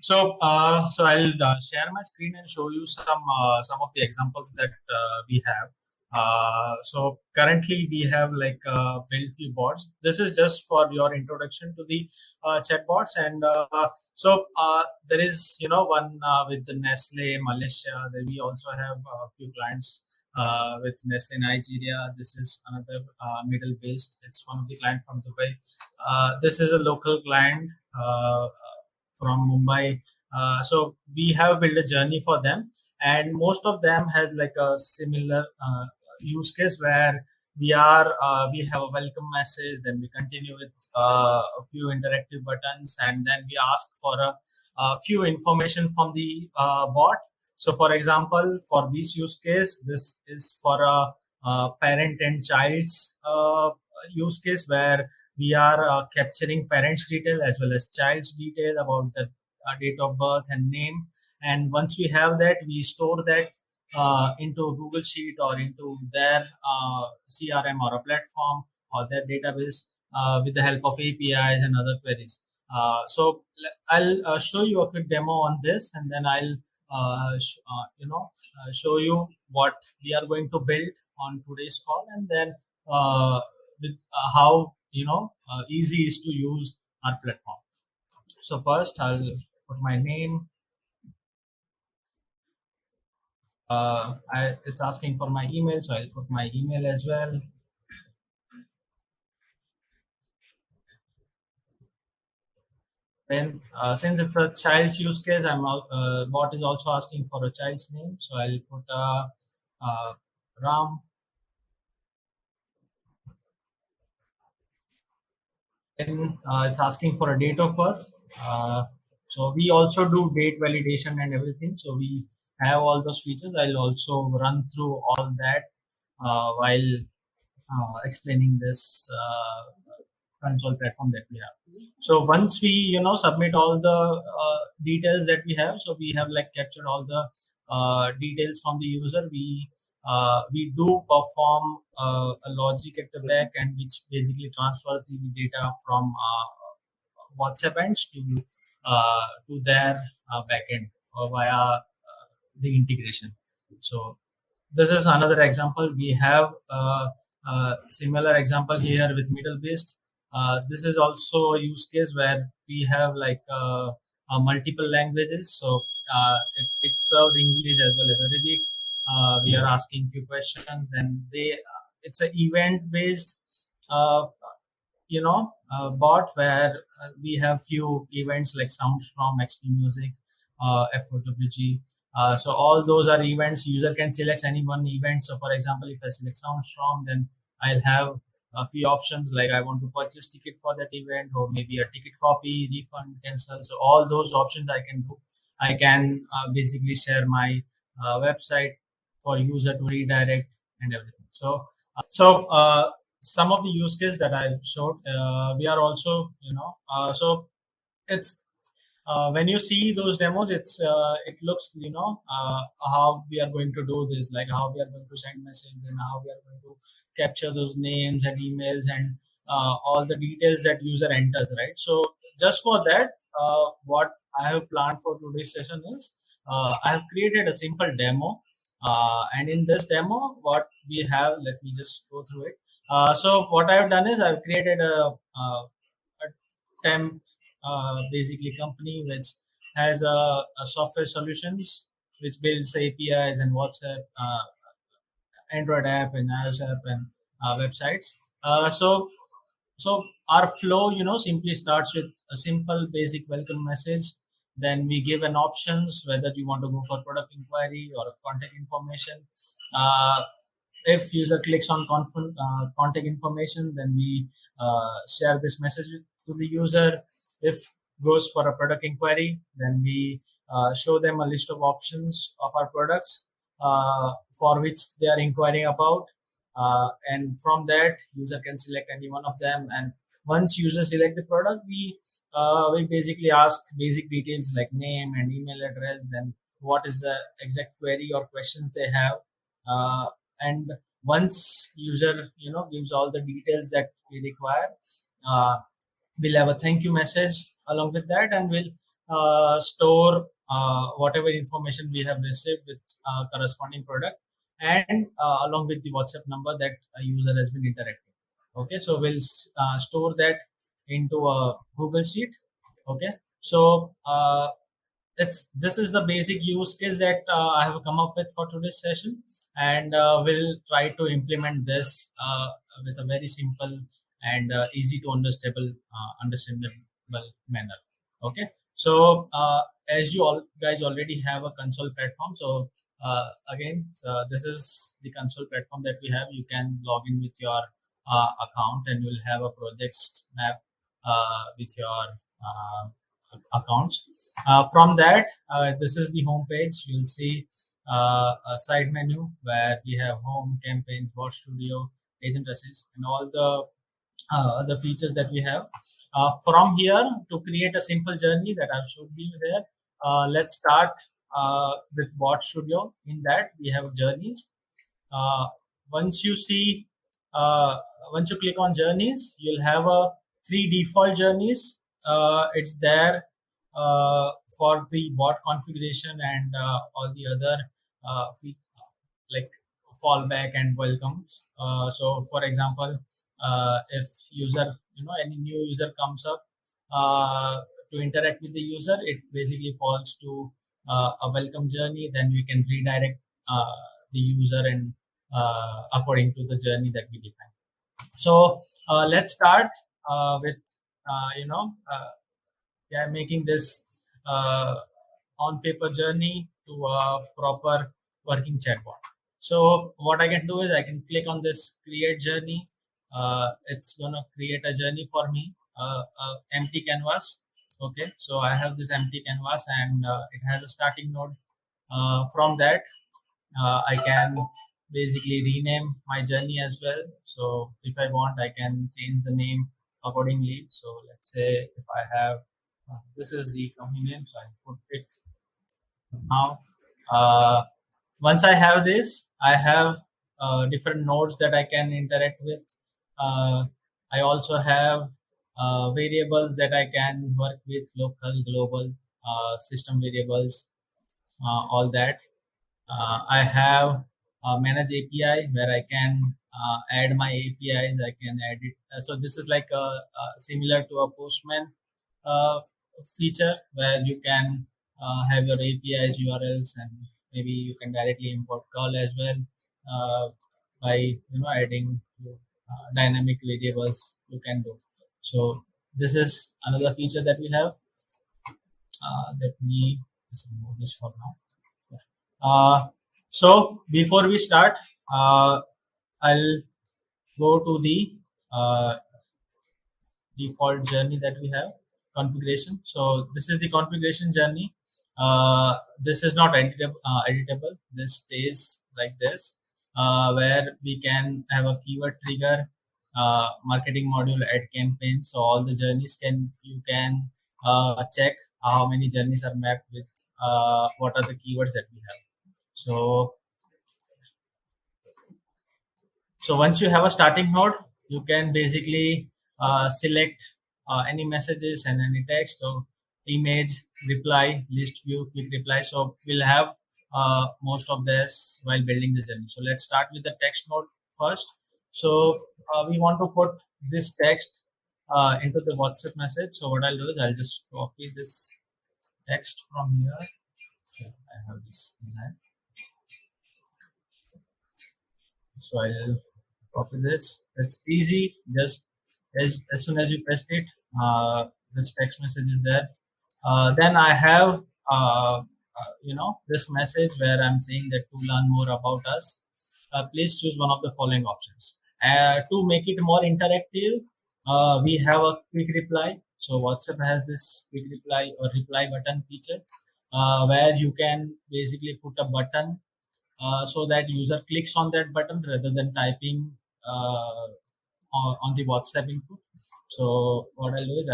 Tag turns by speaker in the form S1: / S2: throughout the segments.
S1: So I'll share my screen and show you some of the examples that we have. So currently we have like built few bots. This is just for your introduction to the chatbots, and there is one with the Nestle Malaysia. Then we also have a few clients with Nestle Nigeria. This is another Middle based. It's one of the client from Dubai. This is a local client from Mumbai. So we have built a journey for them, and most of them has like a similar use case where we have a welcome message, then we continue with a few interactive buttons, and then we ask for a few information from the bot. So for example, for this use case, this is for a parent and child's use case where we are capturing parents detail as well as child's detail about the date of birth and name. And once we have that, we store that into Google Sheet or into their CRM or a platform or their database with the help of APIs and other queries. I'll show you a quick demo on this, and then I'll show you what we are going to build on today's call, and then with how easy is to use our platform. So first I'll put my name. It's asking for my email, so I'll put my email as well. Then since it's a child's use case, bot is also asking for a child's name, so I'll put Ram. Then it's asking for a date of birth. So we also do date validation and everything. So we have all those features. I'll also run through all that while explaining this console platform that we have. So once we submit all the details that we have, so we have like captured all the details from the user. We do perform a logic at the back end, which basically transfers the data from WhatsApp ends to their backend or via the integration. So this is another example. We have similar example here with middle based. This is also a use case where we have like multiple languages. So it serves English as well as Arabic. We are asking few questions. Then it's an event based bot where we have few events like sounds from XP Music, F4WG. So all those are events. User can select any one event. So for example, if I select sounds from, then I'll have a few options like I want to purchase ticket for that event, or maybe a ticket copy, refund, cancel. So all those options I can do. I can basically share my website for user to redirect and everything. So some of the use case that I showed, we are also so it's when you see those demos, it looks how we are going to do this, like how we are going to send messages and how we are going to capture those names and emails and all the details that user enters, right? So just for that, what I have planned for today's session is I have created a simple demo, and in this demo, what we have, let me just go through it. So what I have done is I've created a temp basically company which has a software solutions which builds APIs and WhatsApp, Android app and iOS app and websites. So our flow, simply starts with a simple basic welcome message. Then we give an options whether you want to go for product inquiry or contact information. If user clicks on contact information, then we share this message to the user. If goes for a product inquiry, then we show them a list of options of our products for which they are inquiring about, and from that user can select any one of them. And once user select the product, we basically ask basic details like name and email address, then what is the exact query or questions they have, and once user gives all the details that we require, we'll have a thank you message along with that, and we'll store whatever information we have received with corresponding product, and along with the WhatsApp number that a user has been interacting. Okay, so we'll store that into a Google Sheet. Okay, so this is the basic use case that I have come up with for today's session, and we'll try to implement this with a very simple and easy to understandable manner. Okay, so as you all guys already have a console platform, so again, so this is the console platform that we have. You can log in with your account, and you'll have a projects map with your accounts. From that, this is the home page. You'll see a side menu where we have home, campaigns, bot studio, agent assist, and all the features that we have. From here, to create a simple journey that I've showed you here, let's start with bot studio. In that, we have journeys. Uh, once you see, uh, once you click on journeys, you'll have a three default journeys. It's there for the bot configuration and all the other like fallback and welcomes. So, for example, if user, any new user comes up to interact with the user, it basically falls to a welcome journey. Then we can redirect the user and according to the journey that we define. So let's start with making this uh, on paper journey to a proper working chatbot. So what I can do is I can click on this create journey. It's gonna create a journey for me, empty canvas. Okay, so I have this empty canvas, and it has a starting node. From that, I can basically rename my journey as well. So if I want, I can change the name accordingly. So let's say if I have this is the company name, so I put it now. Uh, Once I have this, I have different nodes that I can interact with. Uh, I also have variables that I can work with, local, global, system variables, all that. I have manage API where I can add my APIs. I can add it. So this is like similar to a Postman uh, feature where you can have your APIs, URLs, and maybe you can directly import curl as well by adding dynamic variables. You can do. So this is another feature that we have. Let me just remove this for now. So before we start, I'll go to the uh, default journey that we have configuration. So this is the configuration journey. This is not editable. This stays like this, where we can have a keyword trigger, marketing module, add campaign. So all the journeys you can check how many journeys are mapped with what are the keywords that we have. So once you have a starting node, you can basically select any messages and any text or image, reply, list view, quick reply. So we'll have most of this while building the journey. So let's start with the text node first. So we want to put this text into the WhatsApp message. So what I'll do is I'll just copy this text from here. Okay, I have this design. So I'll copy this. It's easy. Just as soon as you paste it, this text message is there. Then I have this message where I'm saying that to learn more about us, please choose one of the following options. To make it more interactive, we have a quick reply. So WhatsApp has this quick reply or reply button feature where you can basically put a button so that user clicks on that button rather than typing on the WhatsApp input. So what I'll do is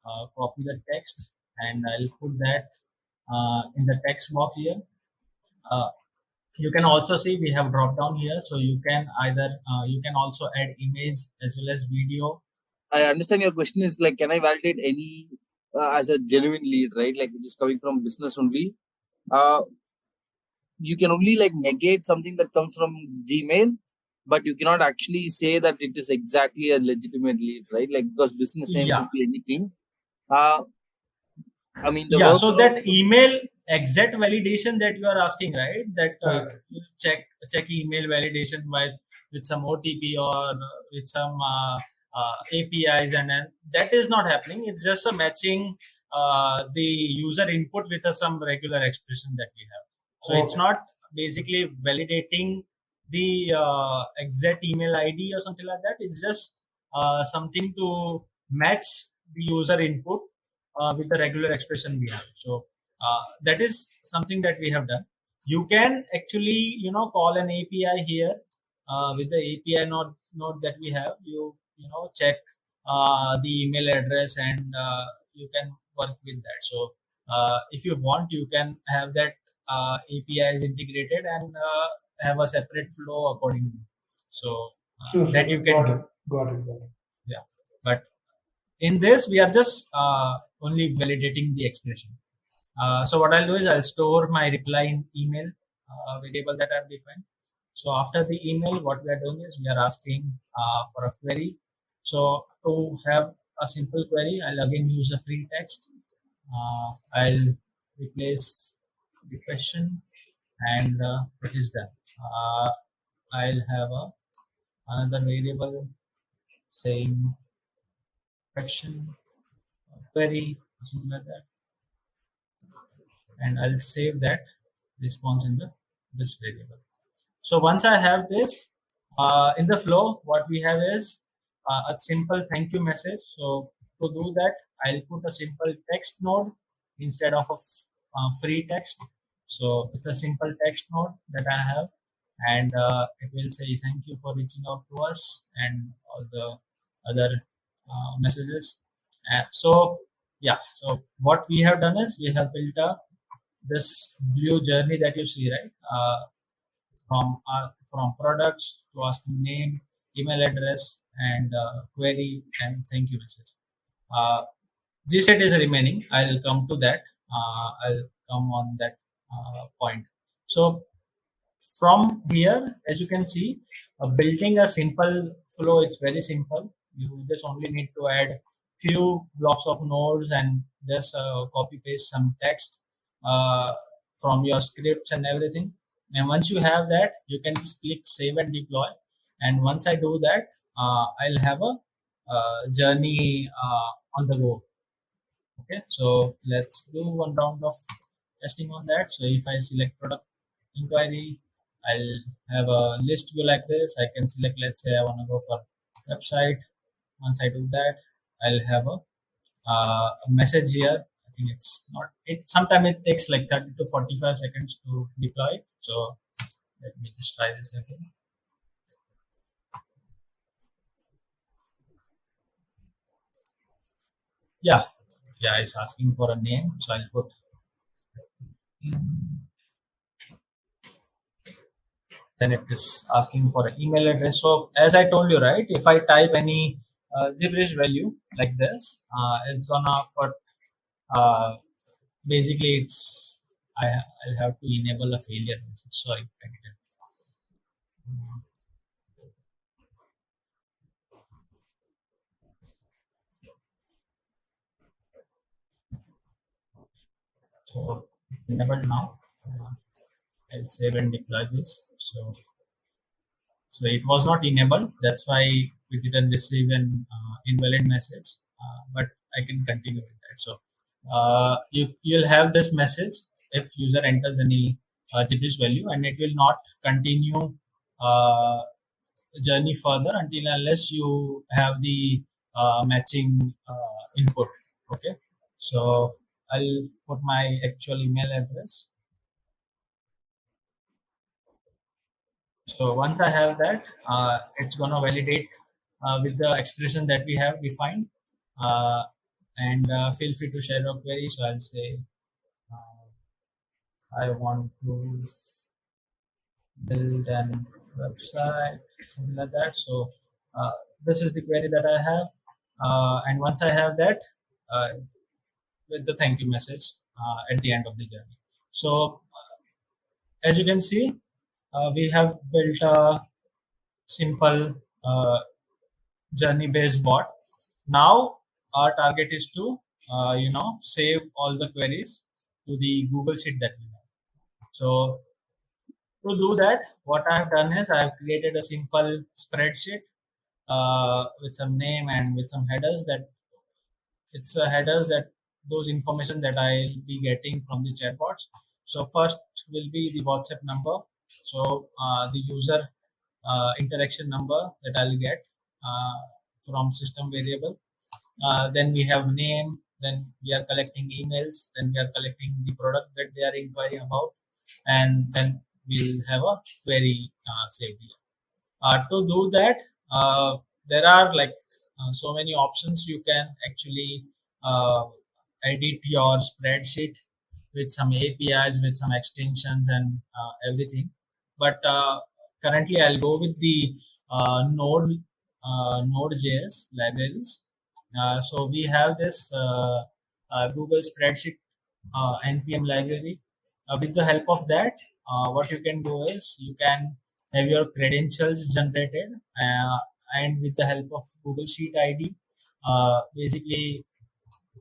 S1: I'll copy the text and I'll put that in the text box here. Uh, you can also see we have drop down here, so you can either you can also add image as well as video.
S2: I understand your question is like, can I validate any as a genuine lead, right? Like which is coming from business only. You can only like negate something that comes from Gmail, but you cannot actually say that it is exactly a legitimate lead, right? Like because business name
S1: Yeah.
S2: could be anything. Uh, I mean the
S1: Yeah, so
S2: workflow.
S1: that email exact validation that you are asking, right? That
S3: Right.
S1: you check email validation with some OTP or with some APIs, and then that is not happening. It's just a matching the user input with some regular expression that we have. So it's
S3: Okay.
S1: not basically validating the exact email ID or something like that. It's just something to match the user input with the regular expression we have. So that is something that we have done. You can actually, call an API here with the API node that we have. You check the email address and you can work with that. So if you want, you can have that API is integrated and have a separate flow accordingly. So
S3: Sure,
S1: that
S3: sure.
S1: you can
S3: Got
S1: do.
S3: it. Got it. Got it.
S1: Yeah, but in this we are just only validating the expression. So what I'll do is I'll store my reply in email variable that I've defined. So after the email, what we are doing is we are asking for a query. So to have a simple query, I'll again use a free text. I'll replace the question and it is done. I'll have another variable saying question query, something like that, and I'll save that response in the this variable. So once I have this in the flow, what we have is a simple thank you message. So to do that, I'll put a simple text node instead of a free text. So it's a simple text node that I have, and it will say thank you for reaching out to us and all the other messages. So yeah, so what we have done is we have built a this blue journey that you see, right? From products to asking name, email address, and query and thank you message. Uh, GSET is remaining. I'll come to that. I'll come on that point. So from here, as you can see, building a simple flow, it's very simple. You just only need to add few blocks of nodes and just copy paste some text uh, from your scripts and everything. And once you have that, you can just click save and deploy. And once I do that, I'll have a journey on the go. Okay, so let's do one round of testing on that. So if I select product inquiry, I'll have a list view like this. I can select, let's say I want to go for website. Once I do that, I'll have a message here. I think it's not, it sometimes it takes like 30 to 45 seconds to deploy. So let me just try this again. Yeah, yeah, it's asking for a name. So I'll put then it is asking for an email address. So as I told you, right, if I type any gibberish value like this, it's gonna put basically it's I'll have to enable a failure message. Sorry, I didn't. So enabled now. I'll save and deploy this. So it was not enabled. That's why we didn't receive an invalid message. But I can continue with that. So you'll have this message if user enters any gibberish value, and it will not continue uh, journey further until unless you have the matching input. Okay. So I'll put my actual email address. So once I have that, it's gonna validate with the expression that we have defined. Uh, and feel free to share your query. So I'll say I want to build an website, something like that. So this is the query that I have. And once I have that, uh, with the thank you message at the end of the journey. So as you can see, we have built a simple journey based bot. Now our target is to save all the queries to the Google Sheet that we have. So to do that, what I have done is I have created a simple spreadsheet with some name and with some headers. That it's headers that those information that I'll be getting from the chatbots. So first will be the WhatsApp number. So the user interaction number that I'll get from system variable. Then we have name. Then we are collecting emails. Then we are collecting the product that they are inquiring about, and then we'll have a query saved here. To do that, there are like so many options. You can actually uh, edit your spreadsheet with some APIs, with some extensions and everything. But currently, I'll go with the Node.js libraries. So we have this Google Spreadsheet npm library. With the help of that, what you can do is you can have your credentials generated, and with the help of Google Sheet ID, basically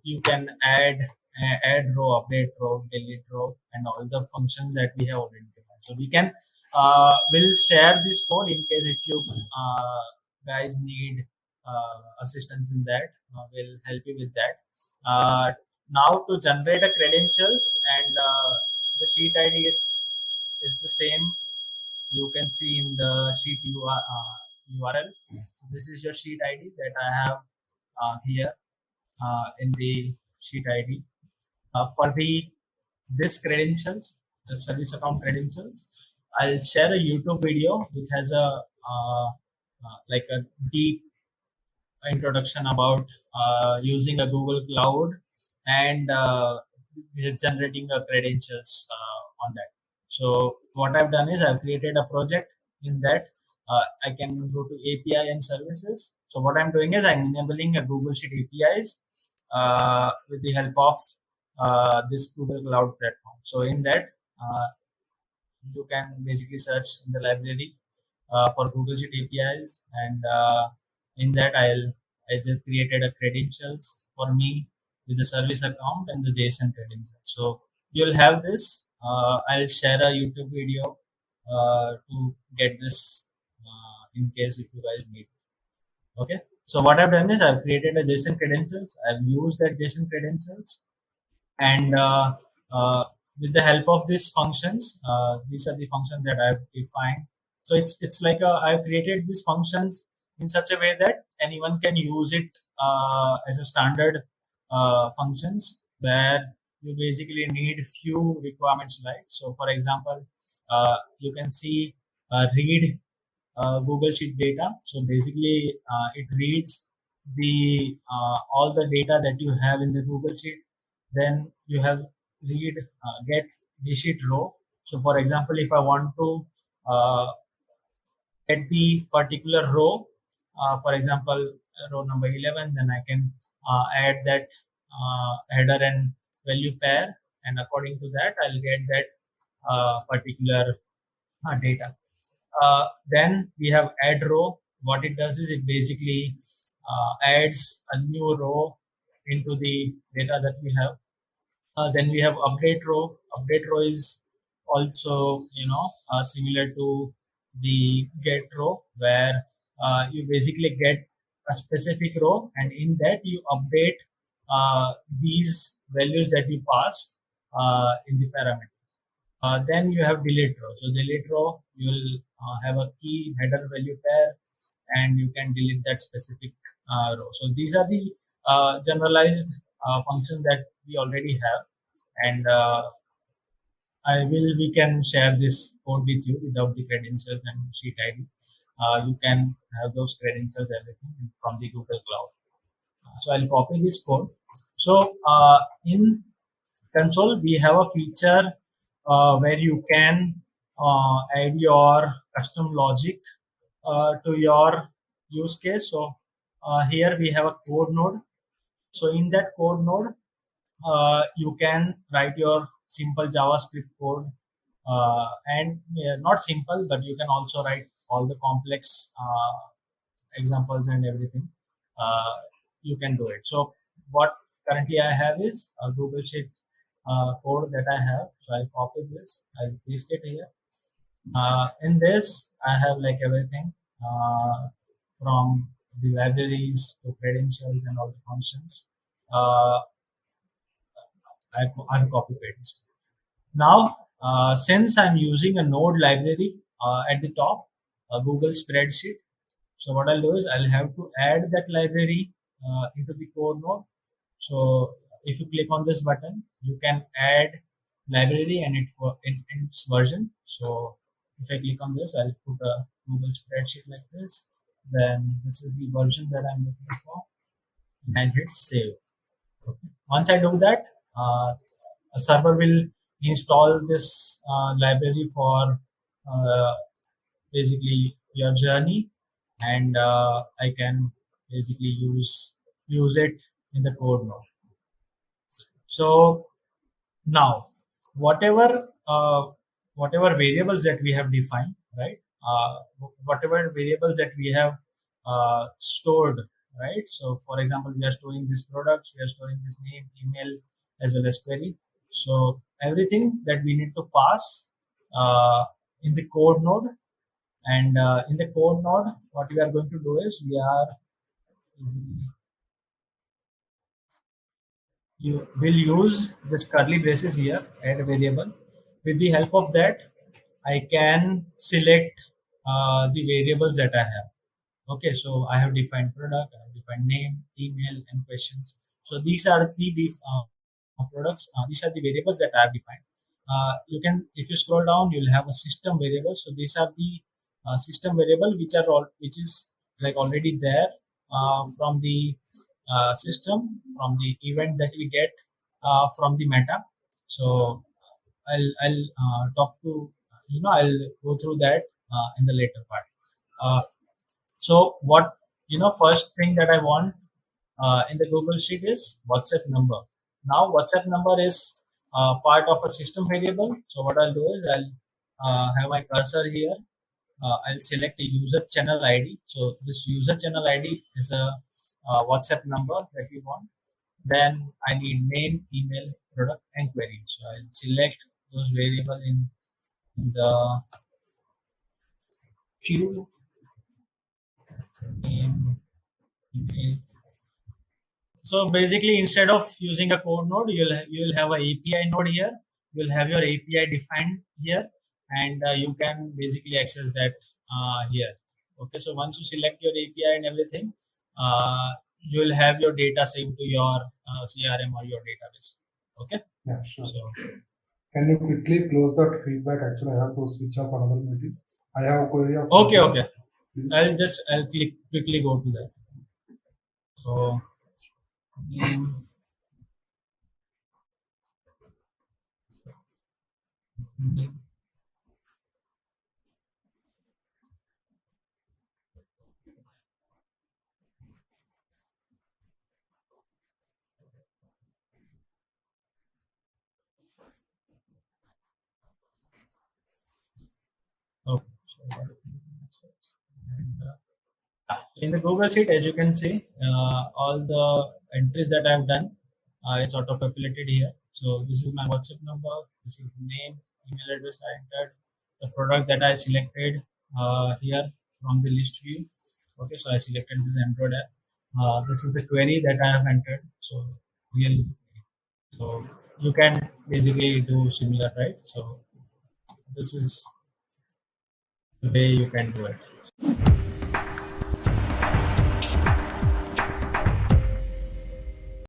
S1: you can add row, update row, delete row, and all the functions that we have already defined. So we can will share this code in case if you guys need assistance in that. We'll help you with that. Now to generate a credentials, and the sheet ID is the same. You can see in the sheet URL. So this is your sheet ID that I have here in the sheet ID. For the this credentials, the service account credentials, I'll share a YouTube video which has a like a deep introduction about using a Google Cloud and generating a credentials on that. So what I've done is I've created a project in that. I can go to API and services. So what I'm doing is I'm enabling a Google Sheet APIs with the help of this Google Cloud platform. So in that, you can basically search in the library for Google Sheet APIs, and in that I just created a credentials for me with the service account and the JSON credentials. So you'll have this. I'll share a YouTube video to get this in case if you guys need. Okay. So what I've done is I've created a JSON credentials. I've used that JSON credentials, and with the help of these functions, these are the functions that I've defined. So it's like I've created these functions in such a way that anyone can use it as a standard functions, where you basically need few requirements, like, so for example, you can see read Google Sheet data. So basically, it reads the all the data that you have in the Google Sheet. Then you have read get the sheet row. So for example, if I want to get the particular row, for example, row number 11, then I can add that header and value pair, and according to that, I'll get that particular data. Then we have add row. What it does is it basically adds a new row into the data that we have. Then we have update row. Update row is also similar to the get row, where you basically get a specific row, and in that you update these values that you pass in the parameters. Then you have delete row. So delete row, you will have a key header value pair, and you can delete that specific row. So these are the generalized functions that we already have, and we can share this code with you without the credentials and sheet ID. You can have those credentials, everything from the Google Cloud. So I'll copy this code. So in console, we have a feature where you can add your custom logic to your use case. So here we have a code node. So in that code node, you can write your simple JavaScript code, and not simple, but you can also write all the complex examples and everything. Uh, you can do it. So what currently I have is a Google Sheet code that I have. So I'll copy this, I'll paste it here. In this, I have like everything from the libraries to credentials and all the functions. Uh, I've copy paste. Now, since I'm using a node library at the top, a Google spreadsheet. So what I'll do is I'll have to add that library into the core node. So if you click on this button, you can add library and in its version. So if I click on this, I'll put a Google spreadsheet like this. Then this is the version that I'm looking for, and hit save. Okay. Once I do that, a server will install this library for uh, basically your journey, and I can basically use it in the code now. So now, whatever whatever variables that we have defined, right? Whatever variables that we have stored, right? So, for example, we are storing these products, we are storing this name, email, as well as query. So everything that we need to pass uh, in the code node, and in the code node, what we are going to do is we are you will use this curly braces here, add a variable. With the help of that, I can select the variables that I have. Okay, so I have defined product, I have defined name, email, and questions. So these are the products. These are the variables that I have defined. You can, if you scroll down, you'll have a system variable. So these are the system variable which is like already there from the system, from the event that we get from the meta. So I'll talk to I'll go through that in the later part. So what first thing that I want in the Google Sheet is WhatsApp number. Now WhatsApp number is part of a system variable. So what I'll do is I'll have my cursor here. I'll select a user channel ID. So this user channel ID is a WhatsApp number that we want. Then I need name, email, product, and query. So I'll select those variable in the queue. Name, email. So basically, instead of using a code node, you'll have a API node here. You'll have your API defined here, and you can basically access that here. Okay, so once you select your API and everything, you'll have your data saved to your CRM or your database. Okay.
S3: Yeah, sure.
S1: So
S3: Can you quickly close that feedback? Actually, I have to switch off another meeting. I have a query of.
S1: okay.
S3: Please.
S1: I'll quickly go to that. So. Okay. In the Google Sheet, as you can see, all the entries that I've done, it's auto-populated here. So this is my WhatsApp number, this is the name, email address I entered, the product that I selected here from the list view. Okay, so I selected this Android app. This is the query that I have entered. So real. So you can basically do similar, right? So this is the way you can do it.